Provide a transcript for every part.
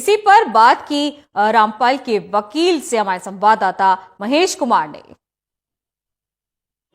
इसी पर बात की रामपाल के वकील से हमारे संवाददाता महेश कुमार ने।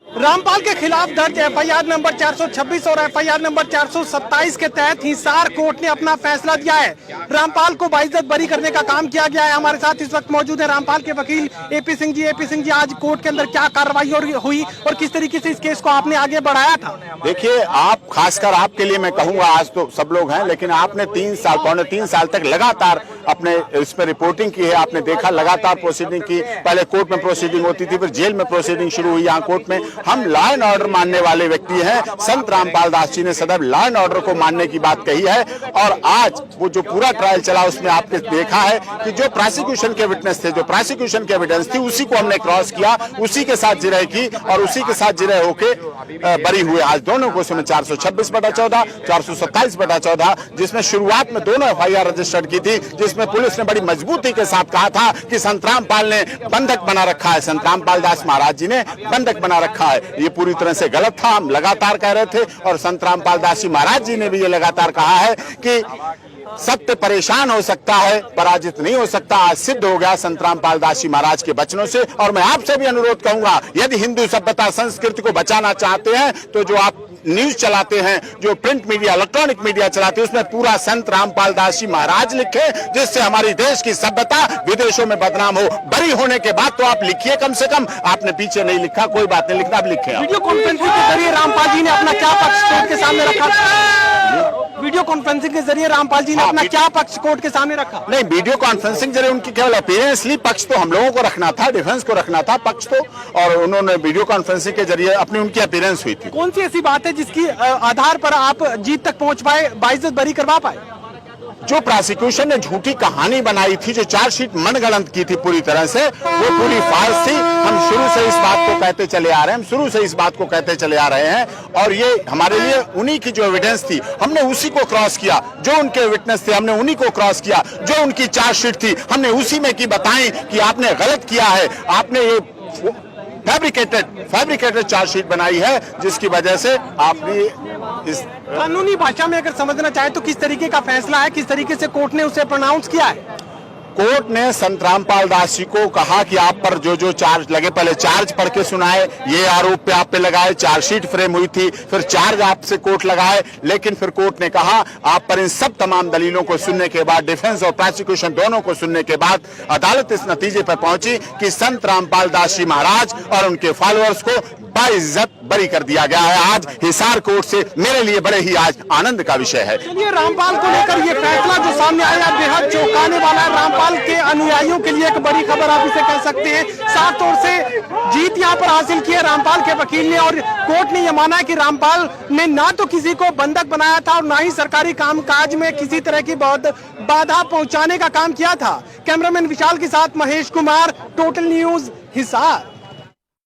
रामपाल के खिलाफ दर्ज एफआईआर नंबर 426 और एफआईआर नंबर 427 के तहत हिसार कोर्ट ने अपना फैसला दिया है। रामपाल को बाइज्जत बरी करने का काम किया गया है। हमारे साथ इस वक्त मौजूद है रामपाल के वकील एपी सिंह जी। एपी सिंह जी, आज कोर्ट के अंदर क्या कार्रवाई हुई और किस तरीके से इस केस को आपने आगे बढ़ाया था? देखिए, आप खासकर आपके लिए मैं कहूंगा, आज तो सब लोग हैं, लेकिन आपने 3 साल, पौने 3 साल तक लगातार अपने इस पर रिपोर्टिंग की है। आपने देखा लगातार प्रोसीडिंग की, पहले कोर्ट में प्रोसीडिंग होती थी, फिर जेल में प्रोसीडिंग शुरू हुई, यहाँ कोर्ट में। हम लॉ एंड ऑर्डर मानने वाले व्यक्ति हैं। संत रामपाल दास जी ने सदैव लॉ एंड ऑर्डर को मानने की बात कही है और आज वो जो पूरा ट्रायल चला उसमें आपने देखा है कि जो प्रोसिक्यूशन के विटनेस थे, जो प्रोसिक्यूशन के एविडेंस थी, उसी को हमने क्रॉस किया, उसी के साथ जिरह की और उसी के साथ जिरह होके बरी हुए। आज दोनों को उसमें 426/14, 427/14, जिसमें शुरुआत में दोनों एफआईआर रजिस्टर्ड की थी, जिसमें पुलिस ने बड़ी मजबूती के साथ कहा था कि संत रामपाल ने बंधक बना रखा है, संत रामपाल दास महाराज जी ने बंधक बना रखा है। ये पूरी तरह से गलत था, हम लगातार कह रहे थे और संत रामपाल दास जी महाराज जी ने भी ये लगातार कहा है कि सत्य परेशान हो सकता है, पराजित नहीं हो सकता। आज सिद्ध हो गया संत रामपाल दास जी महाराज के वचनों से। और मैं आपसे भी अनुरोध करूंगा, यदि हिंदू सभ्यता संस्कृति को बचाना चाहते हैं तो जो आप न्यूज चलाते हैं, जो प्रिंट मीडिया, इलेक्ट्रॉनिक मीडिया चलाते हैं, उसमें पूरा संत रामपाल दास जी महाराज लिखे, जिससे हमारी देश की सभ्यता विदेशों में बदनाम हो। बरी होने के बाद तो आप लिखिए, कम से कम आपने पीछे नहीं लिखा, कोई बात नहीं, लिखना आप लिखे। वीडियो कॉन्फ्रेंसिंग के जरिए रामपाल जी ने अपना क्या पक्ष कोर्ट के सामने रखा? वीडियो कॉन्फ्रेंसिंग के जरिए रामपाल जी ने अपना क्या पक्ष कोर्ट के सामने रखा? नहीं, वीडियो कॉन्फ्रेंसिंग जरिए उनकी केवल अपीयरेंस ली, पक्ष तो हम लोगों को रखना था, डिफेंस को रखना था पक्ष तो, और उन्होंने वीडियो कॉन्फ्रेंसिंग के जरिए अपनी उनकी अपीयरेंस हुई थी। कौन सी ऐसी बात है जिसकी आधार पर आप जीत तक पहुंच पाए, बाइज्जत बरी करवा पाए? जो प्रोसिक्यूशन ने झूठी कहानी बनाई थी, जो चार्जशीट मनगढ़ंत की थी पूरी तरह से, वो पूरी फार्स थी। हम शुरू से इस बात को कहते चले आ रहे हैं, हम शुरू से इस बात को कहते चले आ रहे हैं और ये हमारे लिए उन्हीं की जो एविडेंस थी, हमने उसी को क्रॉस किया। जो उनके विटनेस थे, हमने उन्हीं को क्रॉस किया। जो उनकी चार्जशीट थी, हमने उसी में की बताई कि आपने गलत किया है, आपने ये फैब्रिकेटेड चार्जशीट बनाई है, जिसकी वजह से आपने इस कानूनी भाषा में अगर समझना चाहे तो किस तरीके का फैसला है, किस तरीके से कोर्ट ने उसे प्रोनाउंस किया है? कोर्ट ने संत रामपाल दास जी को कहा कि आप पर जो जो चार्ज लगे, पहले चार्ज पढ़ के सुनाए, ये आरोप पे आप पे लगाए, चार्जशीट फ्रेम हुई थी, फिर चार्ज आपसे कोर्ट लगाए, लेकिन फिर कोर्ट ने कहा आप पर इन सब तमाम दलीलों को सुनने के बाद, डिफेंस और प्रोसिक्यूशन दोनों को सुनने के बाद, अदालत इस नतीजे पर पहुंची कि संत रामपाल दास जी महाराज और उनके फॉलोअर्स को बाइज्जत बरी कर दिया गया है। आज हिसार कोर्ट से मेरे लिए बड़े ही आज आनंद का विषय है। चलिए, रामपाल को लेकर ये फैसला जो सामने आया बेहद चौंकाने वाला है। रामपाल के अनुयायियों के लिए एक बड़ी खबर आप इसे कह सकते हैं। साफ तौर से जीत यहाँ पर हासिल की है रामपाल के वकील ने और कोर्ट ने यह माना है कि रामपाल ने ना तो किसी को बंधक बनाया था और ना ही सरकारी कामकाज में किसी तरह की बाधा पहुंचाने का काम किया था। कैमरामैन विशाल के साथ महेश कुमार, टोटल न्यूज, हिसार।